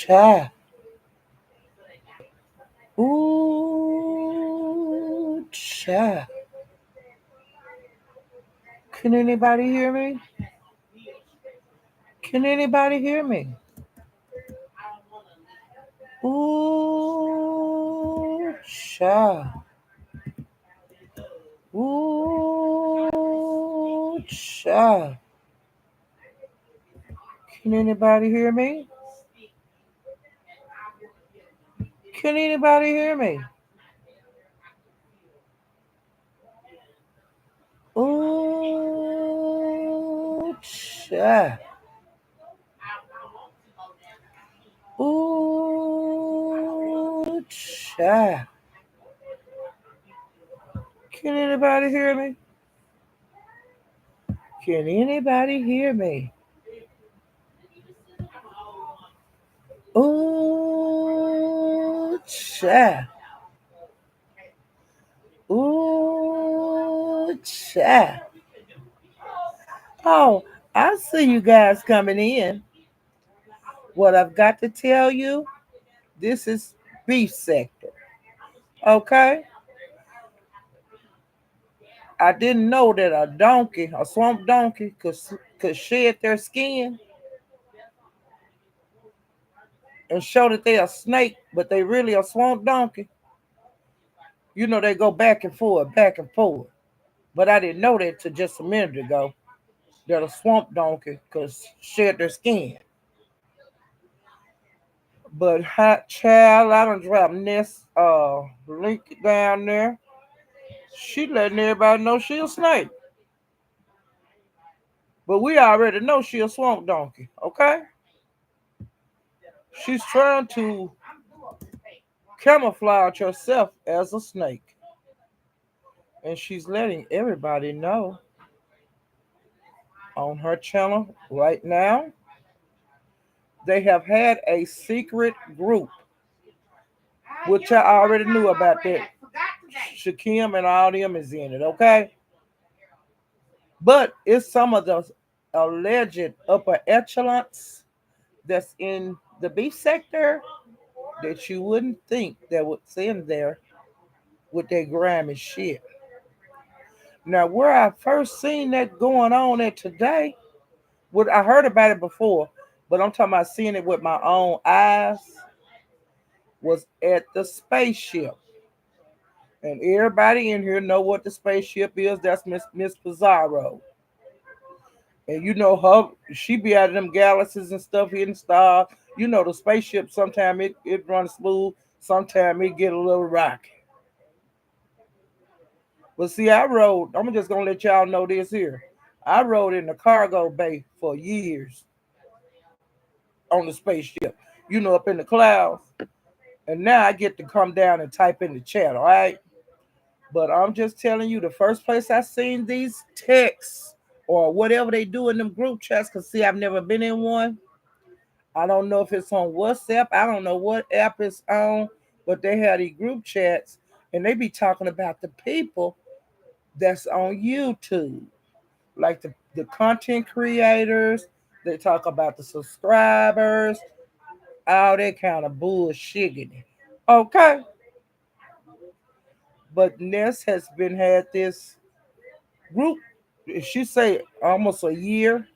cha. Ooh, cha. Can anybody hear me? Can anybody hear me? Ooh, cha. Ooh, cha. Can anybody hear me? Can anybody hear me? Ooh, cha. Ooh, cha. Can anybody hear me? Can anybody hear me? Ooh, cha. Ooh, cha. Oh, I see you guys coming in. What I've got to tell you, this is beef sector. Okay? I didn't know that a donkey, a swamp donkey, could shed their skin and show that they're a snake, but they really a swamp donkey. You know, they go back and forth, back and forth. But I didn't know that till just a minute ago that a swamp donkey could shed their skin. But hot child, I done dropped Ness link down there. She letting everybody know she a snake. But we already know she a swamp donkey, okay? She's trying to camouflage herself as a snake. And she's letting everybody know on her channel right now. They have had a secret group, which I already knew about that. Shakim and all them is in it, okay? But it's some of the alleged upper echelons that's in the beef sector that you wouldn't think that would in there with that grimy shit. Now, where I first seen that going on at today, what I heard about it before, but I'm talking about seeing it with my own eyes, was at the spaceship. And everybody in here know what the spaceship is. That's Miss Pizarro. And you know her, she be out of them galaxies and stuff hitting stars. You know the spaceship. Sometimes it runs smooth. Sometimes it get a little rocky. But see, I rode. I'm just gonna let y'all know this here. I rode in the cargo bay for years on the spaceship. You know, up in the clouds. And now I get to come down and type in the chat. All right. But I'm just telling you, the first place I seen these texts or whatever they do in them group chats, because see, I've never been in one. I don't know if it's on WhatsApp. I don't know what app it's on, but they have these group chats and they be talking about the people that's on YouTube, like the content creators. They talk about the subscribers, all that kind of bullshit. Okay. But Ness has been had this group, she say almost a year.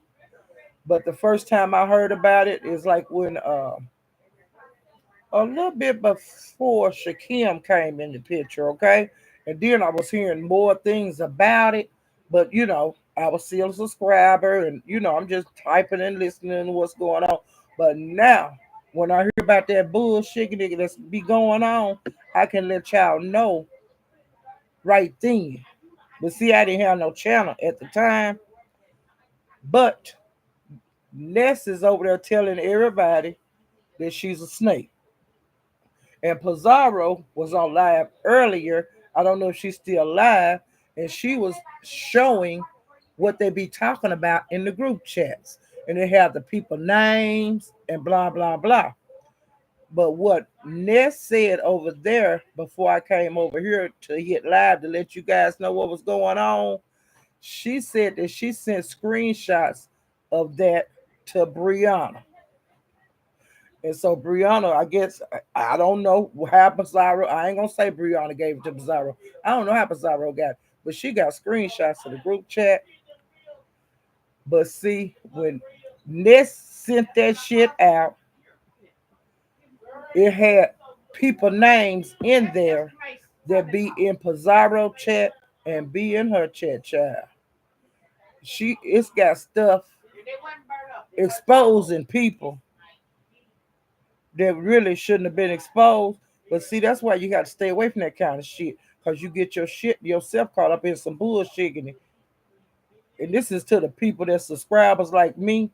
But the first time I heard about it is like when a little bit before Shakim came in the picture, okay? And then I was hearing more things about it, but I was still a subscriber and I'm just typing and listening to what's going on. But now when I hear about that bullshit that's be going on, I can let y'all know right then. But see, I didn't have no channel at the time. But Ness is over there telling everybody that she's a snake. And Pizarro was on live earlier. I don't know if she's still live. And she was showing what they be talking about in the group chats. And they have the people names and blah, blah, blah. But what Ness said over there before I came over here to hit live to let you guys know what was going on, she said that she sent screenshots of that to Brianna. And so Brianna, I guess I don't know how Pizarro. I ain't gonna say Brianna gave it to Pizarro. I don't know how Pizarro got it, but she got screenshots of the group chat. But see, when Ness sent that shit out, it had people names in there that be in Pizarro chat and be in her chat, child. It's got stuff exposing people that really shouldn't have been exposed. But see, that's why you got to stay away from that kind of shit, because you get your shit yourself caught up in some bullshit. And this is to the people that subscribers like me.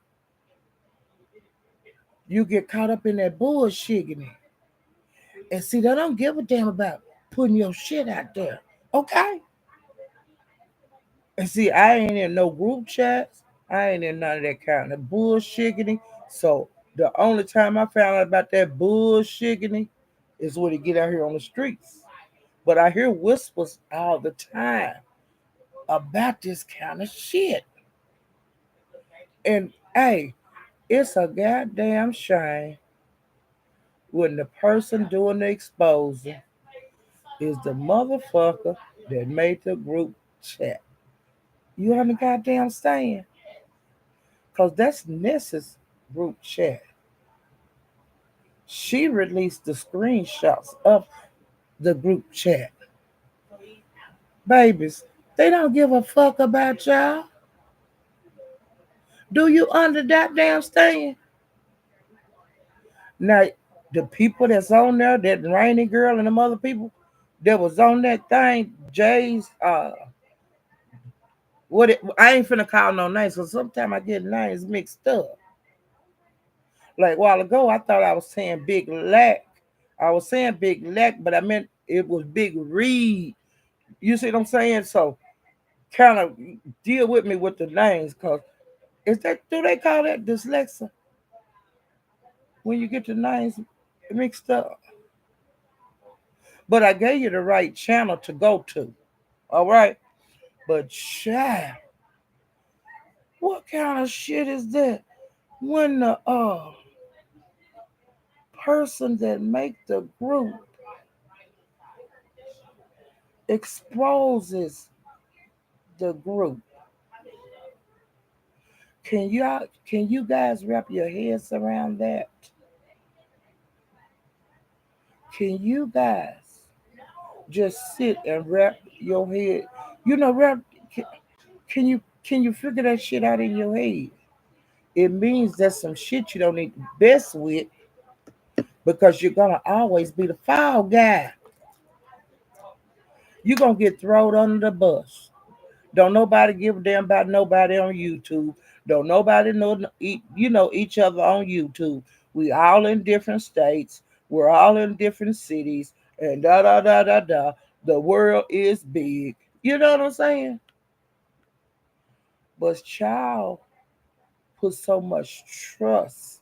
You get caught up in that bullshit. And see, they don't give a damn about putting your shit out there. Okay? And see, I ain't in no group chats. I ain't in none of that kind of bullshitting. So the only time I found out about that bullshitting is when it get out here on the streets. But I hear whispers all the time about this kind of shit. And hey, it's a goddamn shame when the person doing the exposing is the motherfucker that made the group chat. You understand? Goddamn saying? Because that's Nessa's group chat. She released the screenshots of the group chat. Babies, they don't give a fuck about y'all. Do you under that damn stand? Now, the people that's on there, that Rainy girl and them other people that was on that thing, Jay's, I ain't finna call no names, because sometimes I get names mixed up. Like a while ago, I thought I was saying Big Lack. I was saying Big Lack, but I meant it was Big Reed. You see what I'm saying? So kind of deal with me with the names, cause do they call that dyslexia when you get the names mixed up? But I gave you the right channel to go to. All right. But child, what kind of shit is that? When the person that make the group exposes the group. Can you guys wrap your heads around that? Can you guys just sit and wrap your head? Wrap. Can you figure that shit out in your head? It means there's some shit you don't need to mess with, because you're gonna always be the fall guy. You're gonna get thrown under the bus. Don't nobody give a damn about nobody on YouTube. Don't nobody know each other on YouTube. We all in different states. We're all in different cities. And da da da da da. The world is big. You know what I'm saying? But child put so much trust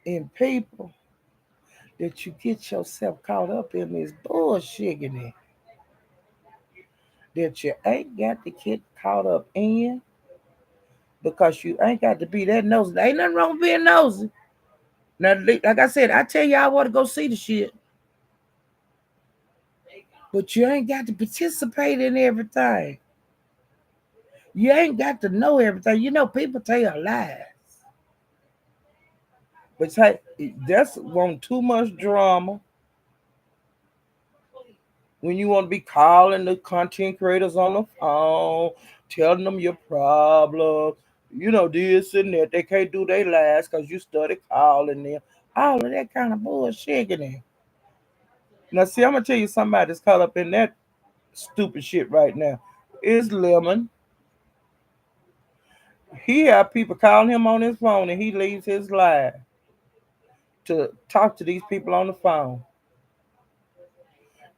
in people that you get yourself caught up in this bullshit that you ain't got to get caught up in, because you ain't got to be that nosy. There ain't nothing wrong with being nosy. Now, like I said, I tell you I want to go see the shit, but you ain't got to participate in everything. You ain't got to know everything. People tell lies, but that's want too much drama. When you want to be calling the content creators on the phone, telling them your problem, this and that. They can't do their lives because you started calling them. All of that kind of bullshit in there. Now, see, I'm gonna tell you somebody that's caught up in that stupid shit right now. Is Lemon. He have people calling him on his phone, and he leaves his live to talk to these people on the phone.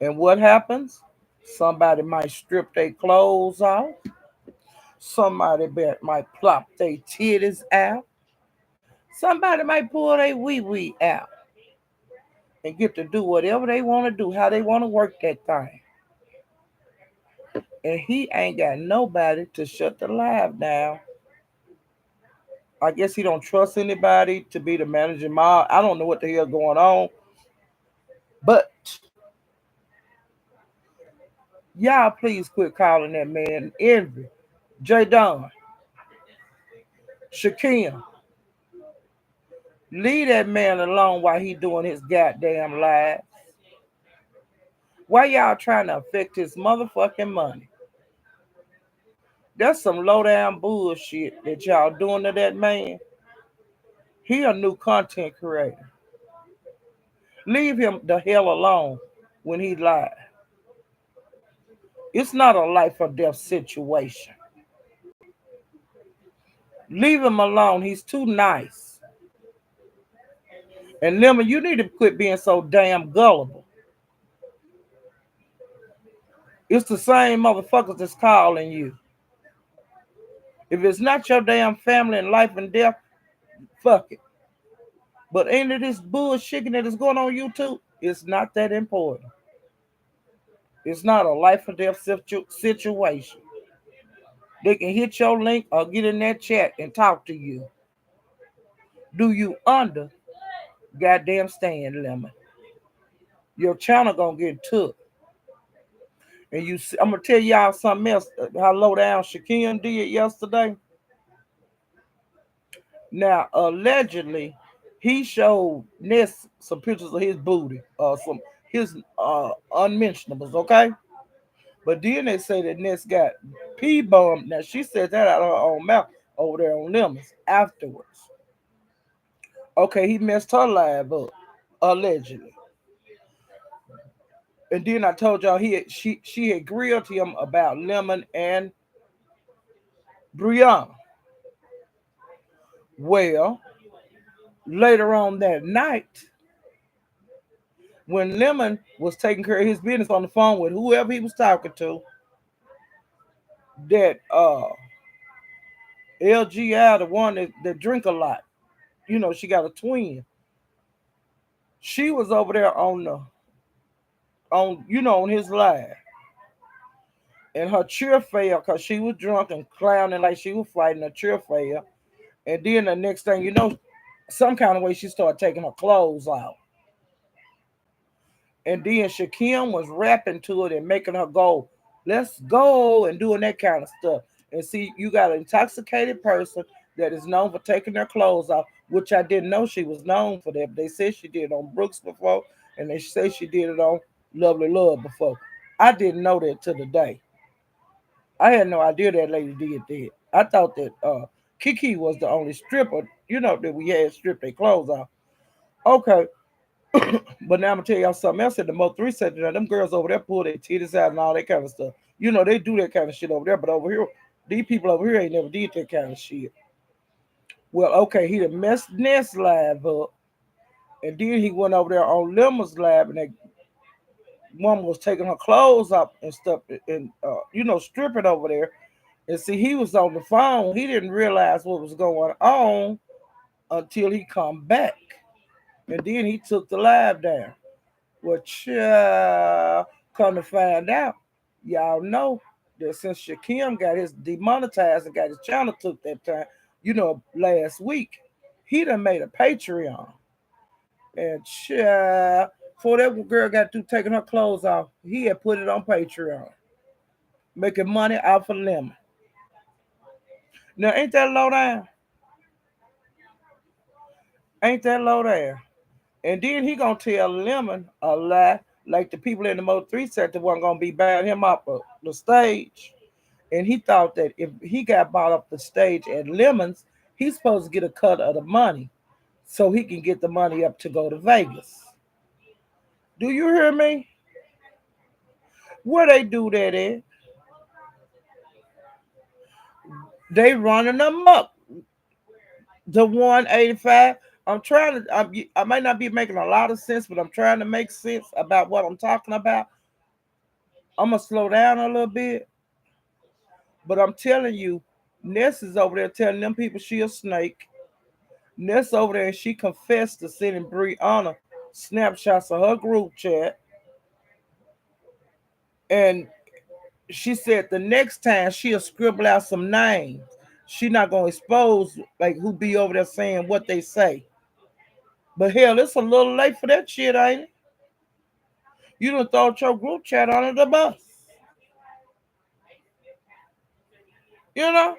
And what happens? Somebody might strip their clothes off. Somebody might plop their titties out. Somebody might pull their wee wee out and get to do whatever they want to do, how they want to work that thing. And he ain't got nobody to shut the live down. I guess he don't trust anybody to be the managing mob. I don't know what the hell going on. But y'all please quit calling that man envy. J Don, Shaquem, leave that man alone while he doing his goddamn live. Why y'all trying to affect his motherfucking money? That's some low down bullshit that y'all doing to that man. He a new content creator. Leave him the hell alone when he live. It's not a life or death situation. Leave him alone. He's too nice. And Lemon, you need to quit being so damn gullible. It's the same motherfuckers that's calling you. If it's not your damn family and life and death, fuck it. But any of this bullshit that is going on YouTube, it's not that important. It's not a life or death situation. They can hit your link or get in that chat and talk to you. Do you under goddamn stand, Lemon? Your channel gonna get took. And you, I'm gonna tell y'all something else. How low down Shaquem did yesterday. Now, allegedly, he showed Ness some pictures of his booty, some his unmentionables, okay? But then they say that Ness got pee bummed. Now she said that out of her own mouth over there on Lemons afterwards. Okay, he messed her live up, allegedly. And then I told y'all she had grilled him about Lemon and Brianna. Well, later on that night, when Lemon was taking care of his business on the phone with whoever he was talking to, that LGI, the one that drink a lot, you know, she got a twin. She was over there on his live. And her cheer failed because she was drunk and clowning like she was fighting. Her cheer failed. And then the next thing you know, some kind of way she started taking her clothes out. And then Shaquem was rapping to it and making her go, let's go, and doing that kind of stuff. And see, you got an intoxicated person that is known for taking their clothes off, which I didn't know she was known for that. But they said she did it on Brooks before, and they say she did it on Lovely Love before. I didn't know that till today. I had no idea that lady did that. I thought that Kiki was the only stripper, that we had stripped their clothes off. Okay, but now I'm gonna tell y'all something else. At the Mo 3 section, them girls over there pull their titties out and all that kind of stuff. They do that kind of shit over there, but over here, these people over here ain't never did that kind of shit. Well, okay, he done messed Ness live up, and then he went over there on Lemon's lab, and that woman was taking her clothes up and stuff, and stripping over there. And see, he was on the phone. He didn't realize what was going on until he come back, and then he took the live down. Which come to find out, y'all know that since Shaquem got his demonetized and got his channel took that time, last week, he done made a Patreon. And before that girl got through taking her clothes off, he had put it on Patreon, making money off of Lemon. Now, ain't that low down? Ain't that low down? And then he gonna tell Lemon a lie, like the people in the Mo 3 sector weren't gonna be buying him up the stage. And he thought that if he got bought up the stage at Lemon's, he's supposed to get a cut of the money so he can get the money up to go to Vegas. Do you hear me? Where they do that at? They running them up. The 185. I might not be making a lot of sense, but I'm trying to make sense about what I'm talking about. I'm going to slow down a little bit. But I'm telling you, Ness is over there telling them people she a snake. Ness over there, and she confessed to sending Brianna snapshots of her group chat. And she said the next time she'll scribble out some names. She not gonna expose like who be over there saying what they say. But hell, it's a little late for that shit, ain't it? You done throw your group chat under the bus. You know?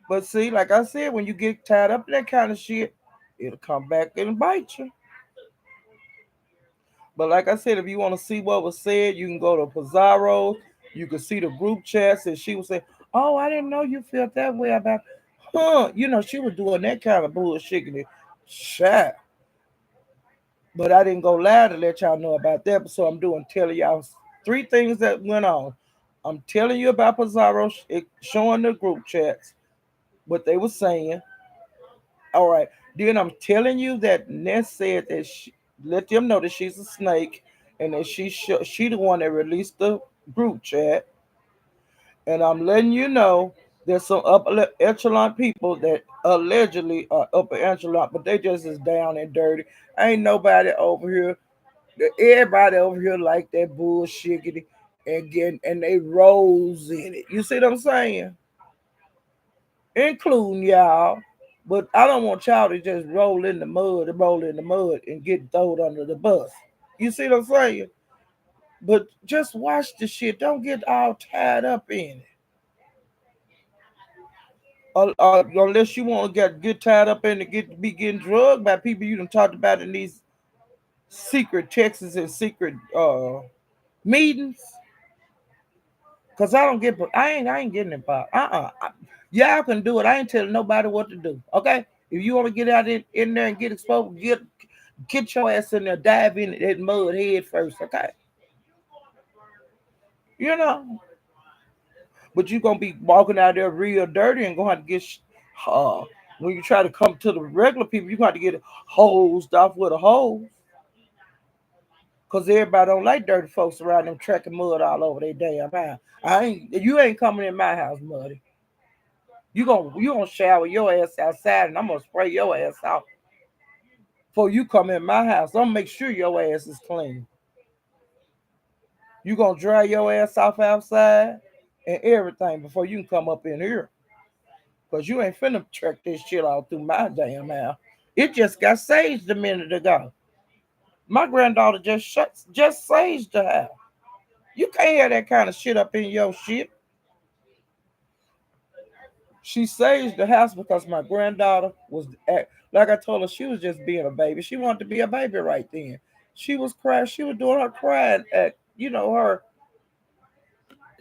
But see, like I said, when you get tied up in that kind of shit, it'll come back and bite you. But like I said, if you want to see what was said, you can go to Pizarro. You can see the group chats, and she would say, "Oh, I didn't know you felt that way about." Huh? You know, she was doing that kind of bullshit. Shit. But I didn't go loud to let y'all know about that. So I'm doing telling y'all three things that went on. I'm telling you about Pizarro showing the group chats what they were saying. All right. Then I'm telling you that Ness said that let them know that she's a snake and that she the one that released the group chat. And I'm letting you know there's some upper echelon people that allegedly are upper echelon, but they just as down and dirty. Ain't nobody over here. Everybody over here like that bullshit and they rose in it. You see what I'm saying? Including y'all. But I don't want y'all to just roll in the mud and get thrown under the bus. You see what I'm saying? But just watch the shit. Don't get all tied up in it. Unless you want to get tied up in it, be getting drugged by people you done talked about in these secret texts and secret meetings. Cause I don't get, I ain't getting involved. Y'all can do it. I ain't telling nobody what to do. Okay, if you want to get out in there and get exposed, get your ass in there, dive in that mud head first. Okay, you know. But you gonna be walking out there real dirty and gonna have to get. Uh, when you try to come to the regular people, you gonna have to get hosed off with a hose. Cause everybody don't like dirty folks around them tracking mud all over their damn house. You ain't coming in my house, muddy. You gonna shower your ass outside, and I'm gonna spray your ass out before you come in my house. I'm gonna make sure your ass is clean. You gonna dry your ass off outside and everything before you can come up in here. Cause you ain't finna track this shit all through my damn house. It just got saged a minute ago. My granddaughter just saged the house. You can't have that kind of shit up in your shit. She saged the house because my granddaughter like I told her, she was just being a baby. She wanted to be a baby right then. She was crying. She was doing her crying at her.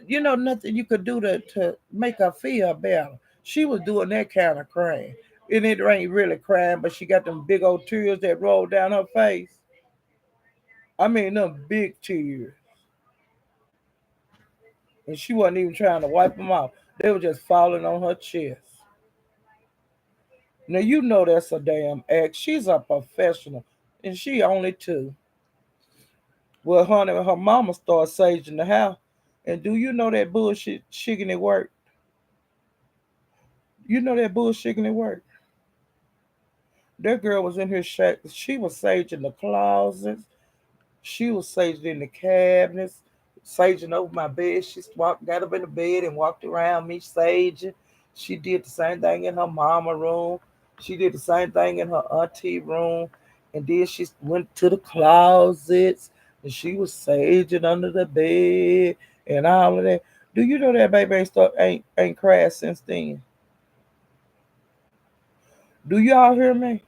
Nothing you could do to make her feel better. She was doing that kind of crying, and it ain't really crying, but she got them big old tears that rolled down her face. I mean, them big tears, and she wasn't even trying to wipe them off. They were just falling on her chest. Now you know that's a damn act. She's a professional, and she only two. Well, honey, her mama started saging the house, and do you know that bullshit chicken it work? You know that bullshit it work. That girl was in her shack. She was saging the closets. She was saging in the cabinets, saging over my bed. Got up in the bed and walked around me saging. She did the same thing in her mama room. She did the same thing in her auntie room. And then she went to the closets and she was saging under the bed and all of that. Do you know that baby ain't crashed since then? Do y'all hear me?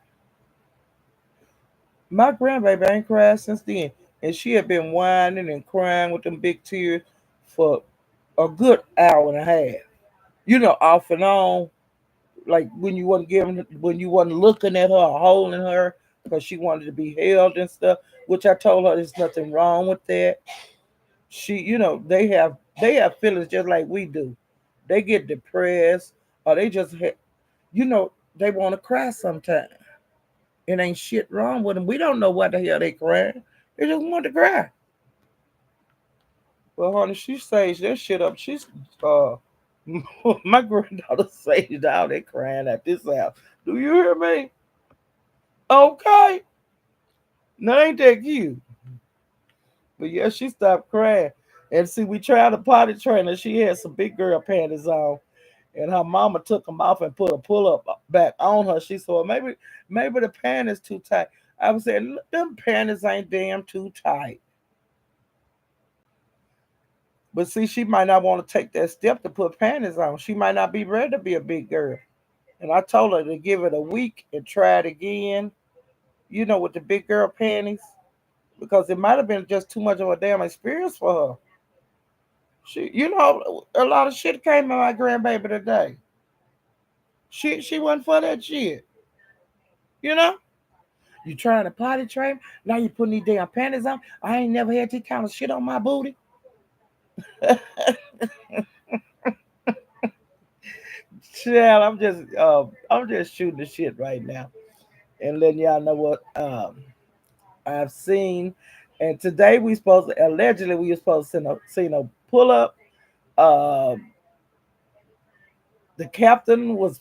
My grandbaby ain't cried since then. And she had been whining and crying with them big tears for a good hour and a half. Off and on. Like when you wasn't looking at her or holding her because she wanted to be held and stuff, which I told her there's nothing wrong with that. They have feelings just like we do. They get depressed or they want to cry sometimes. It ain't shit wrong with them. We don't know what the hell they crying. They just want to cry. Well, honey, she saged that shit up. Uh my granddaughter saged all that crying at this house. Do you hear me? Okay. Now ain't that cute? But yeah, she stopped crying. And see, we tried to potty train her. She had some big girl panties on. and her mama took them off and put a pull up back on her. She said, well, maybe the panties too tight. I was saying, them panties ain't damn too tight. But see, she might not want to take that step to put panties on. She might not be ready to be a big girl. And I told her to give it a week and try it again, with the big girl panties, because it might have been just too much of a damn experience for her. A lot of shit came in my grandbaby today. She wasn't for that shit, you know? You trying to potty train? Now you putting these damn panties on? I ain't never had this kind of shit on my booty. Child, I'm just shooting the shit right now and letting y'all know what I've seen. And today we were supposed to seen a pull up. Um, the captain was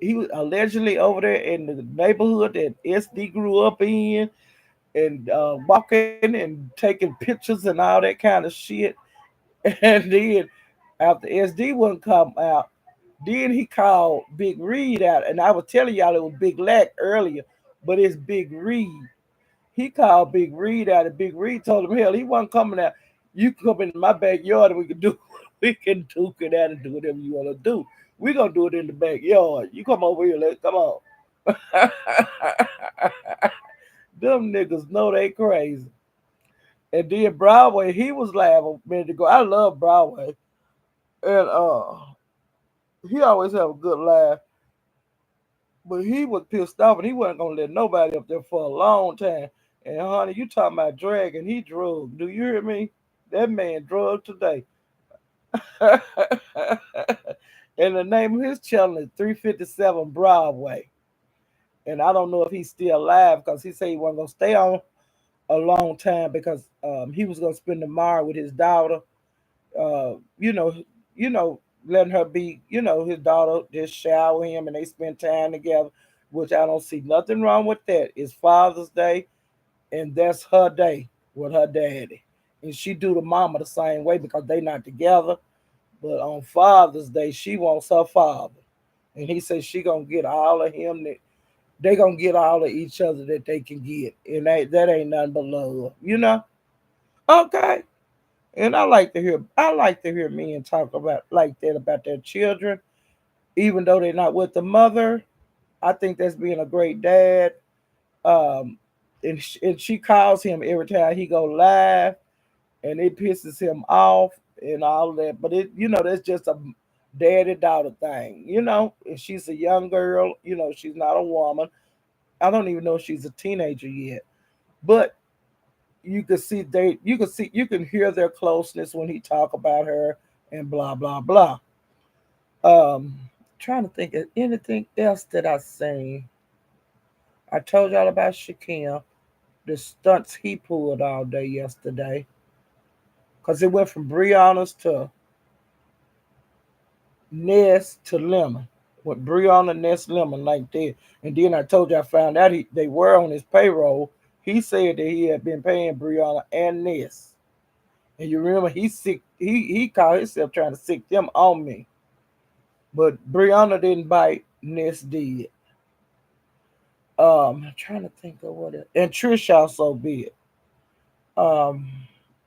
he was allegedly over there in the neighborhood that SD grew up in, and walking and taking pictures and all that kind of shit. And then after SD wouldn't come out, then he called Big Reed out. And I was telling y'all it was Big Lack earlier, but it's Big Reed. He called Big Reed out, and Big Reed told him, hell, he wasn't coming out. You come in my backyard and we can do we can duke it out and do whatever you want to do. We're gonna do it in the backyard. You come over here, let's come on. Them niggas know they crazy. And then Broadway, he was laughing a minute ago. I love Broadway. And he always have a good laugh. But he was pissed off and he wasn't gonna let nobody up there for a long time. And honey, you talking about dragging, he drugged. Do you hear me? That man drugged today. And the name of his channel is 357 Broadway. And I don't know if he's still alive because he said he wasn't gonna stay on a long time because he was gonna spend tomorrow with his daughter. Uh, you know, letting her be, his daughter just shower him and they spend time together, which I don't see nothing wrong with that. It's Father's Day, and that's her day with her daddy, and she do the mama the same way because they not together. But on Father's Day, she wants her father, and he says she gonna get all of him. That they gonna get all of each other that they can get, and that ain't nothing but love. Okay. And I like to hear men talk about like that about their children, even though they're not with the mother. I think that's being a great dad. Um, and she calls him every time he go live, and it pisses him off and all that. But that's just a daddy daughter thing. And she's a young girl. She's not a woman. I don't even know if she's a teenager yet. But you can hear their closeness when he talk about her and blah blah blah. um Trying to think of anything else that I seen. I told y'all about Shaquem, the stunts he pulled all day yesterday, because it went from Brianna's to Ness to Lemon, with Brianna, Ness, Lemon like that. And then I told you I found out they were on his payroll. He said that he had been paying Brianna and Ness. And you remember he called himself trying to sick them on me. But Brianna didn't bite, Ness did. I'm trying to think of what else. And Trish also did. Um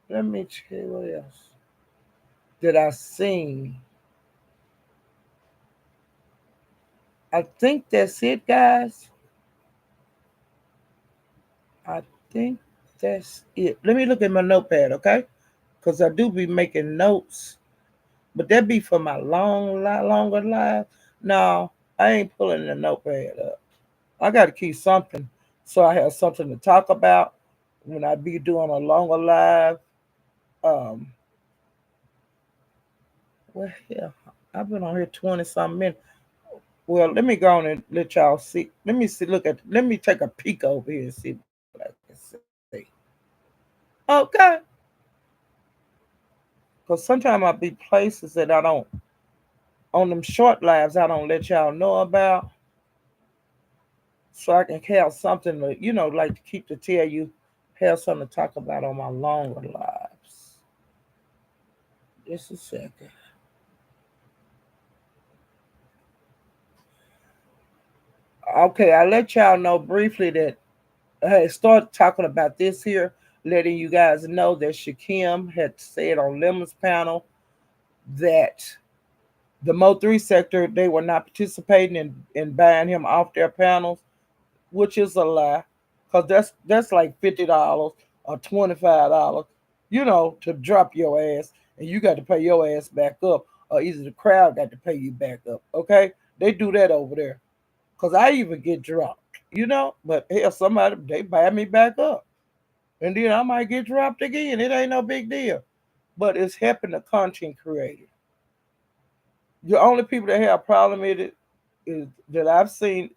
Let me check what else did I seen. I think that's it, guys. I think that's it. Let me look at my notepad, okay? Because I do be making notes. But that be for my longer life. No, I ain't pulling the notepad up. I got to keep something so I have something to talk about when I be doing a longer live. Um, well, yeah, I've been on here 20 something minutes. Well, let me go on and let y'all see. Let me see. Let me take a peek over here and see what I can see. Okay, because sometimes I be places that I don't on them short lives I don't let y'all know about, so I can have something to like to keep to tell you, have something to talk about on my longer lives. Just a second. Okay, I let y'all know briefly that I had started talking about this here, letting you guys know that Shakim had said on Lemon's panel that the Mo3 sector, they were not participating in buying him off their panels, which is a lie. Cause that's like $50 or $25, to drop your ass, and you got to pay your ass back up, or either the crowd got to pay you back up. Okay, they do that over there. Cause I even get dropped, but hell, somebody they buy me back up, and then I might get dropped again. It ain't no big deal, but it's helping the content creator. The only people that have a problem with it is that I've seen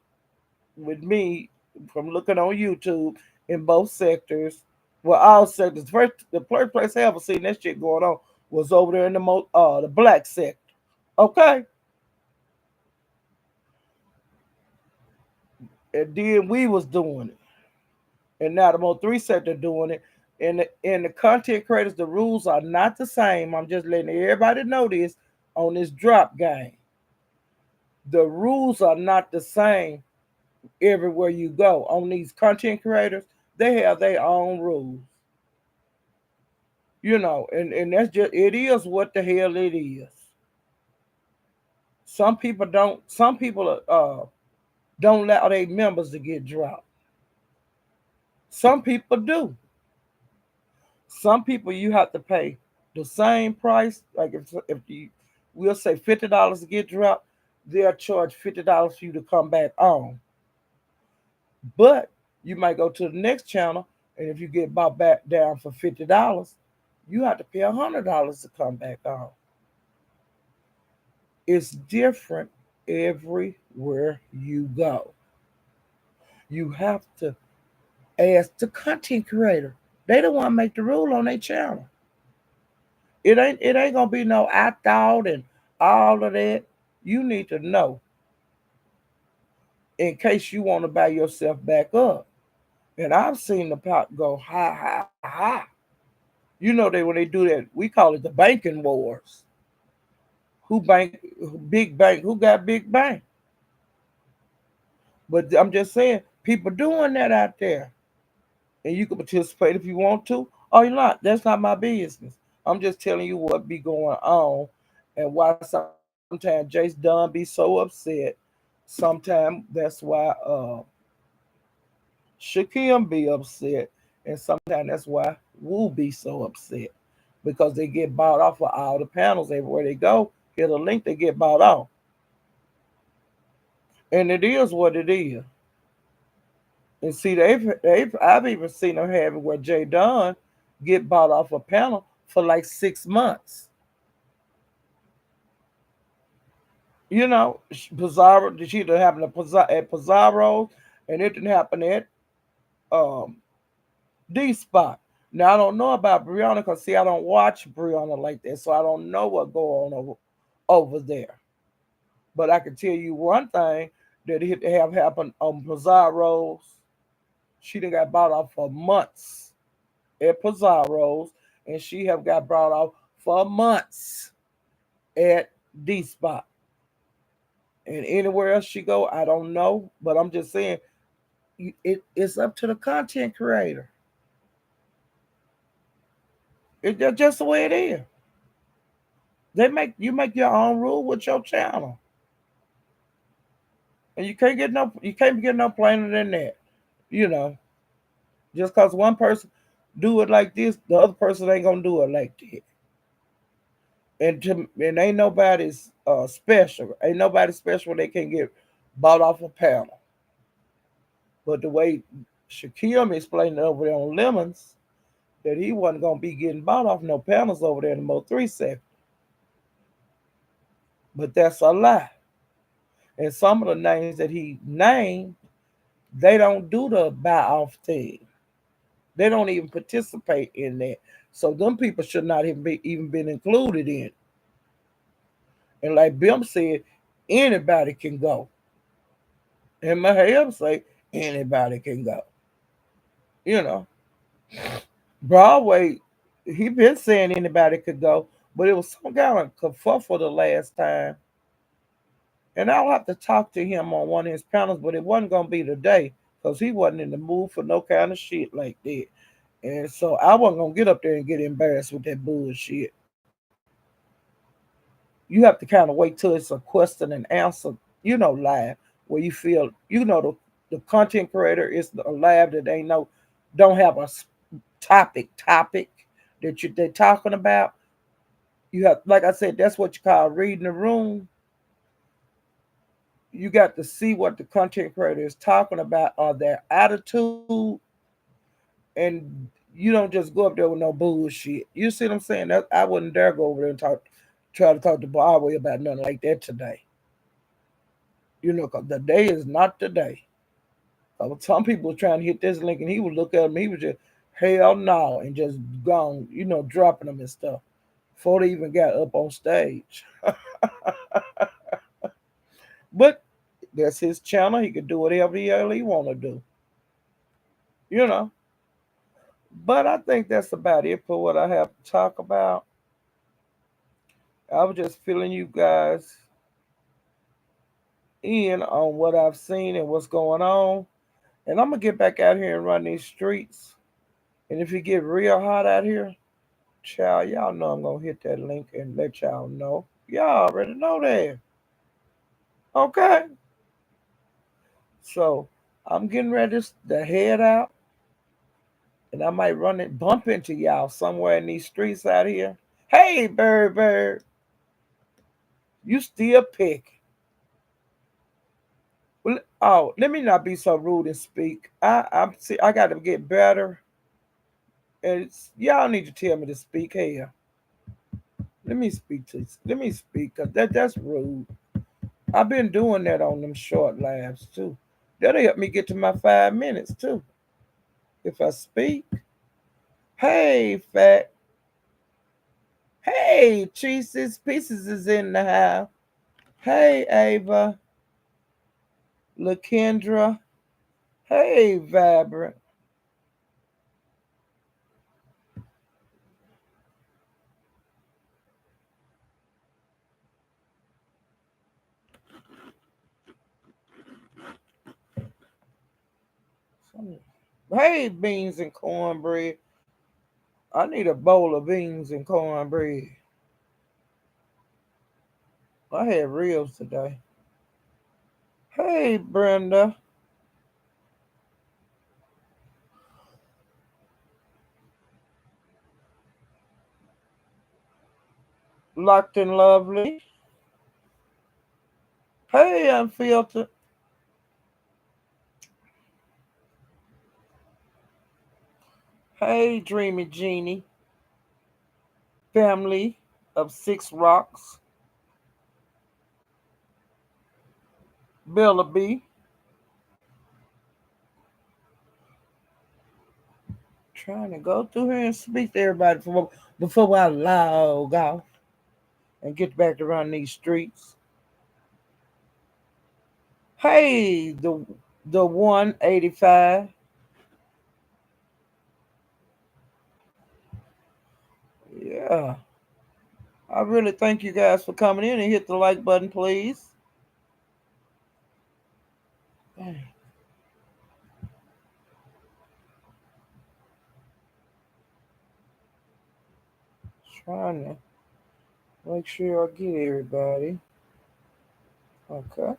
with me from looking on YouTube in both sectors. Well, all sectors. The first place I ever seen that shit going on was over there in the black sector. Okay, and then we was doing it, and now the Mo3 sector doing it. And the content creators, the rules are not the same. I'm just letting everybody know this on this drop game. The rules are not the same everywhere you go. On these content creators, they have their own rules. And that's just it is what the hell it is. Some people don't allow their members to get dropped. Some people do. Some people you have to pay the same price. Like if you we'll say $50 to get dropped, they'll charge $50 for you to come back on. But you might go to the next channel, and if you get bought back down for $50, you have to pay $100 to come back on. It's different everywhere you go. You have to ask the content creator. They don't want to make the rule on their channel. It ain't gonna be no I thought and all of that. You need to know in case you want to buy yourself back up. And I've seen the pot go high, high, high. When they do that, we call it the banking wars. Who bank big bank? Who got big bank? But I'm just saying, people doing that out there, and you can participate if you want to, or you're not. That's not my business. I'm just telling you what be going on, and why sometimes Jace Dunn be so upset. Sometimes that's why Shakim be upset, and sometimes that's why Woo be so upset because they get bought off of all the panels everywhere they go. Hit a link, they get bought off, and it is what it is. And see, I've even seen them have it where Jay Dunn get bought off a panel for like 6 months. Pizarro, she didn't happen at Pizarro's, and it didn't happen at um, D Spot. Now I don't know about Brianna because see, I don't watch Brianna like that, so I don't know what go on over there. But I can tell you one thing that it have happened on Pizarro's. She done got bought off for months at Pizarro's, and she have got brought off for months at D Spot. And anywhere else she go, I don't know. But I'm just saying, it's up to the content creator. It's just the way it is. You make your own rule with your channel, and you can't get no plainer than that. You know, just cause one person do it like this, the other person ain't gonna do it like that. And ain't nobody's special. Ain't nobody special. They can get bought off a panel. But the way Shaquille explained it over there on Lemons, that he wasn't gonna be getting bought off no panels over there in the Mo3 sector. But that's a lie. And some of the names that he named, they don't do the buy off thing. They don't even participate in that. So them people should not even been included in it. And like Bim said, anybody can go. And Mahab say anybody can go. You know, Broadway, he been saying anybody could go, but it was some kind of kerfuffle the last time, And I'll have to talk to him on one of his panels, but it wasn't gonna be today because he wasn't in the mood for no kind of shit like that. And so I wasn't gonna get up there and get embarrassed with that bullshit. You have to kind of wait till it's a question and answer, live where you feel, the content creator is a live that they know don't have a topic that they're talking about. You have, like I said, that's what you call reading the room. You got to see what the content creator is talking about or their attitude, and you don't just go up there with no bullshit. You see what I'm saying? I wouldn't dare go over there and try to talk to Broadway about nothing like that today. 'Cause the day is not the day. Some people were trying to hit this link, and he would look at me. He was just hell no, and just gone. Dropping them and stuff before they even got up on stage. But that's his channel. He could do whatever the hell he want to do. You know. But I think that's about it for what I have to talk about. I was just filling you guys in on what I've seen and what's going on. And I'm gonna get back out here and run these streets. And if it get real hot out here, child, y'all know I'm gonna hit that link and let y'all know. Y'all already know that. Okay. So I'm getting ready to head out. And I might bump into y'all somewhere in these streets out here. Hey, bird, you still pick. Well, oh, let me not be so rude and speak. I got to get better. And y'all need to tell me to speak here. Let me speak, cause that's rude. I've been doing that on them short lives too. That'll help me get to my 5 minutes too. If I speak. Hey, fat. Hey, cheeses, pieces is in the house. Hey, Ava, LaKendra. Hey, Vibrant. Hey, beans and cornbread. I need a bowl of beans and cornbread. I had ribs today. Hey, Brenda. Locked and lovely. Hey, unfiltered. Hey, Dreamy Genie. Family of Six Rocks. Bella B. Trying to go through here and speak to everybody before I log off and get back to run these streets. Hey, the 185. Yeah. I really thank you guys for coming in and hit the like button, please. Dang, trying to make sure I get everybody. Okay.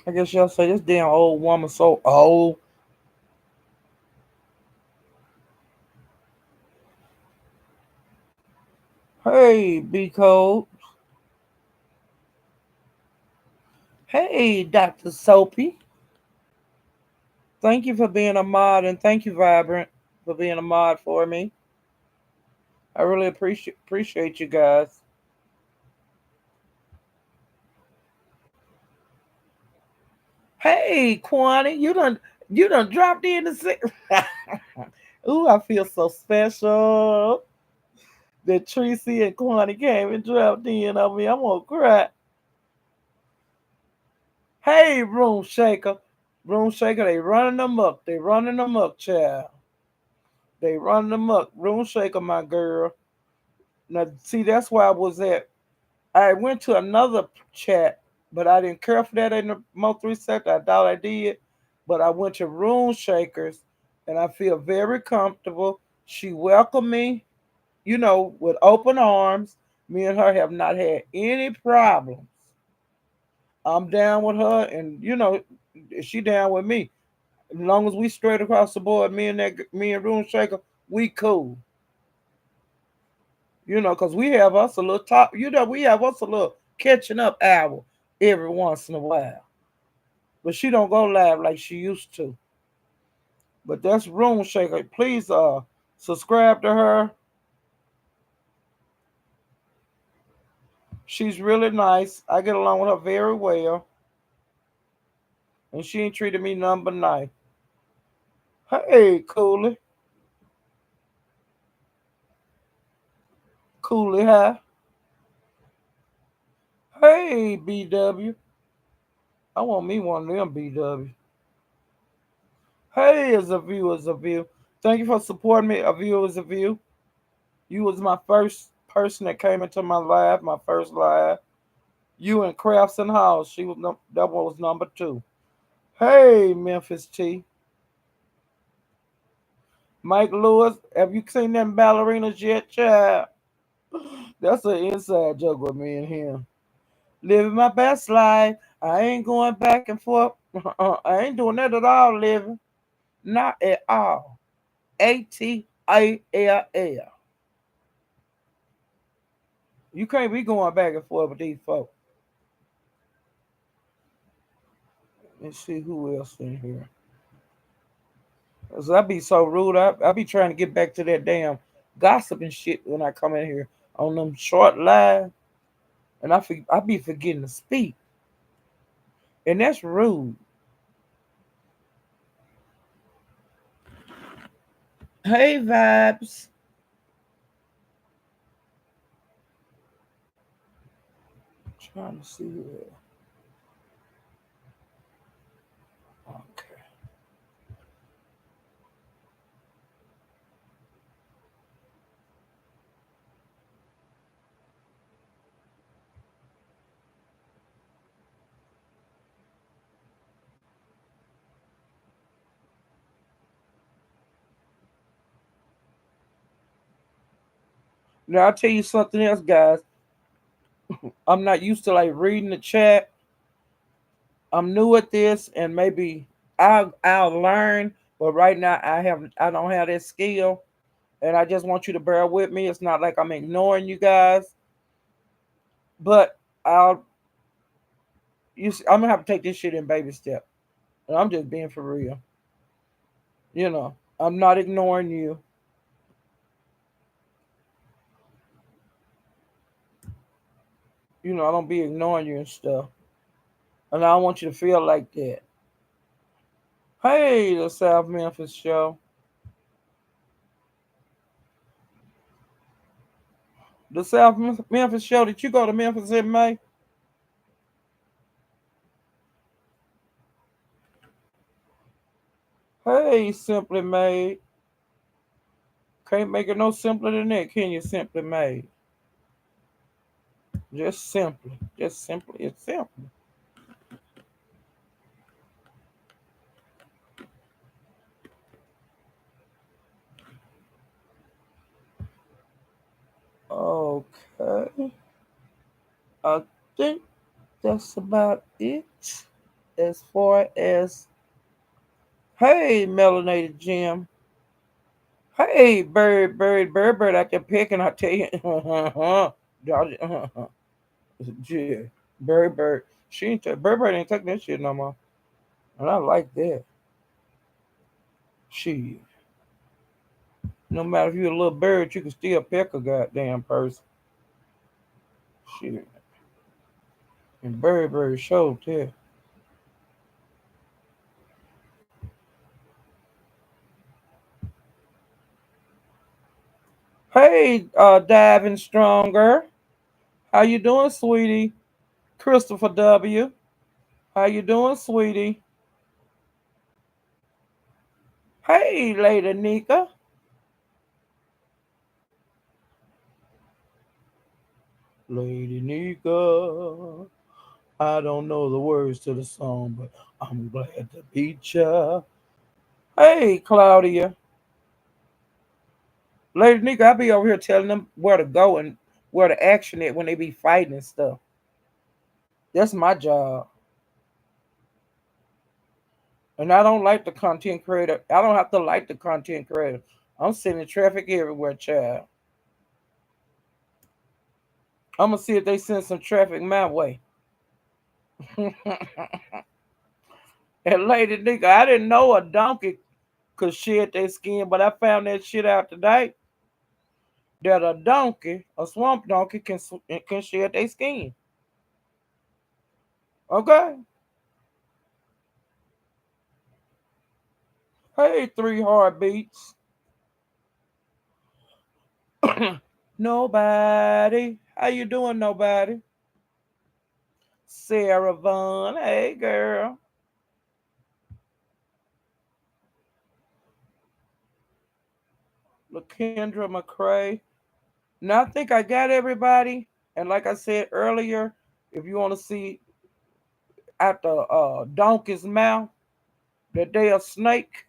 I guess y'all say this damn old woman so old. Hey, B Code. Hey, Dr. Soapy. Thank you for being a mod, and thank you, Vibrant, for being a mod for me. I really appreciate you guys. Hey, Quani, you done dropped in the six. Ooh, I feel so special that Tracy and Quani came and dropped in on me. I'm gonna cry. Hey, Room Shaker. Room Shaker, they running them up. They running them up, child. They run them up. Room shaker, my girl. Now, see, that's why I was at. I went to another chat, but I didn't care for that in the most recent. I thought I did, but I went to Room Shakers, and I feel very comfortable. She welcomed me, with open arms. Me and her have not had any problems. I'm down with her, and she down with me. As long as we straight across the board, me and Room Shaker, we cool. Because we have us a little top. We have us a little catching up hour every once in a while. But she don't go live like she used to. But that's Room Shaker. Please subscribe to her. She's really nice. I get along with her very well. And she ain't treated me none but nice. Hey, Cooley. Cooley, hi. Hey, BW. I want me one of them BW. Hey, as a view, as a view. Thank you for supporting me, a view, as a view. You was my first person that came into my live, my first live. You and Crafts and House. That one was number two. Hey, Memphis T. Mike Lewis, have you seen them ballerinas yet, child? That's an inside joke with me and him. Living my best life. I ain't going back and forth. I ain't doing that at all, living. Not at all. ATALL. You can't be going back and forth with these folks. Let's see who else in here. 'Cause I be so rude. I be trying to get back to that damn gossip and shit when I come in here on them short live, and I be forgetting to speak, and that's rude. Hey, vibes. Trying to see who else. Okay. Now I'll tell you something else, guys. I'm not used to like reading the chat. I'm new at this, and maybe I'll learn. But right now, I don't have that skill, and I just want you to bear with me. It's not like I'm ignoring you guys, but I'll I'm gonna have to take this shit in baby steps. And I'm just being for real. I'm not ignoring you. I don't be ignoring you and stuff. And I don't want you to feel like that. Hey, the South Memphis show. The South Memphis show. Did you go to Memphis in May? Hey, Simply Made. Can't make it no simpler than that, can you, Simply Made? Just simply. Just simply. It's simple. Okay. I think that's about it as far as. Hey, Melanated Jim. Hey, bird out there picking. I tell you. Yeah. Bird. Bird ain't taking that shit no more. And I like that. Shit. No matter if you're a little bird, you can still peck a goddamn person. Shit. And bird showed too. Hey, diving stronger. How you doing, sweetie? Christopher W. How you doing, sweetie? Hey, Lady Nika. Lady Nika. I don't know the words to the song, but I'm glad to meet ya. Hey, Claudia. Lady Nika, I be over here telling them where to go and where to action it when they be fighting and stuff. That's my job. And I don't like the content creator. I don't have to like the content creator. I'm sending traffic everywhere, child. I'm gonna see if they send some traffic my way. And Lady Nika, I didn't know a donkey could shed their skin, but I found that shit out today. That a donkey, a swamp donkey, can shed their skin. Okay. Hey, three heartbeats. Nobody. How you doing, nobody? Sarah Vaughn. Hey, girl. LaKendra McCrae. Now I think I got everybody. And like I said earlier, if you want to see at the donkey's mouth that they a snake,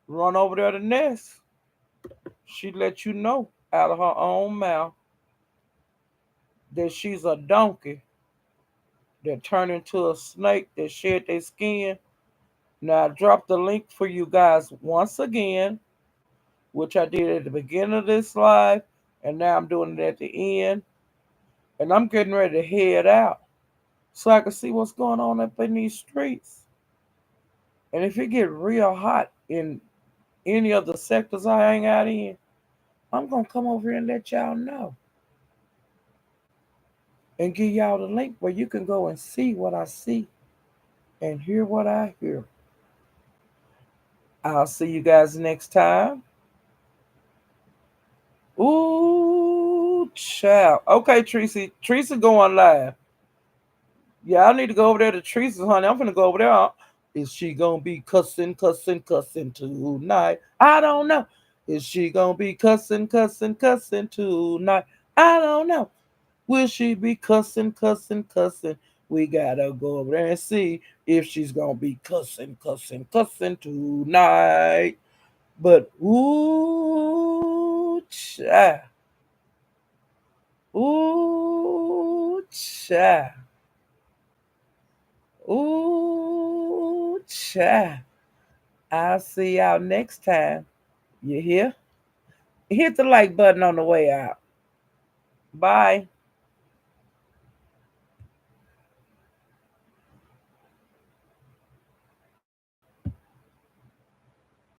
run over there to Nest. She let you know out of her own mouth that she's a donkey that turned into a snake that shed their skin. Now I dropped the link for you guys once again, which I did at the beginning of this live, and now I'm doing it at the end. And I'm getting ready to head out so I can see what's going on up in these streets. And if it get real hot in any of the sectors I hang out in, I'm gonna come over here and let y'all know and give y'all the link where you can go and see what I see and hear what I hear. I'll see you guys next time. Ooh, child. Okay, Tracy. Tracy going live. Yeah, I need to go over there to Teresa's, honey. I'm gonna go over there. Is she gonna be cussing, cussing, cussing tonight? I don't know. Is she gonna be cussing, cussing, cussing tonight? I don't know. Will she be cussing, cussing, cussing? We gotta go over there and see if she's gonna be cussing, cussing, cussing tonight. But ooh, child. Ooh, child. Ooh, child. I'll see y'all next time. You hear? Hit the like button on the way out. Bye.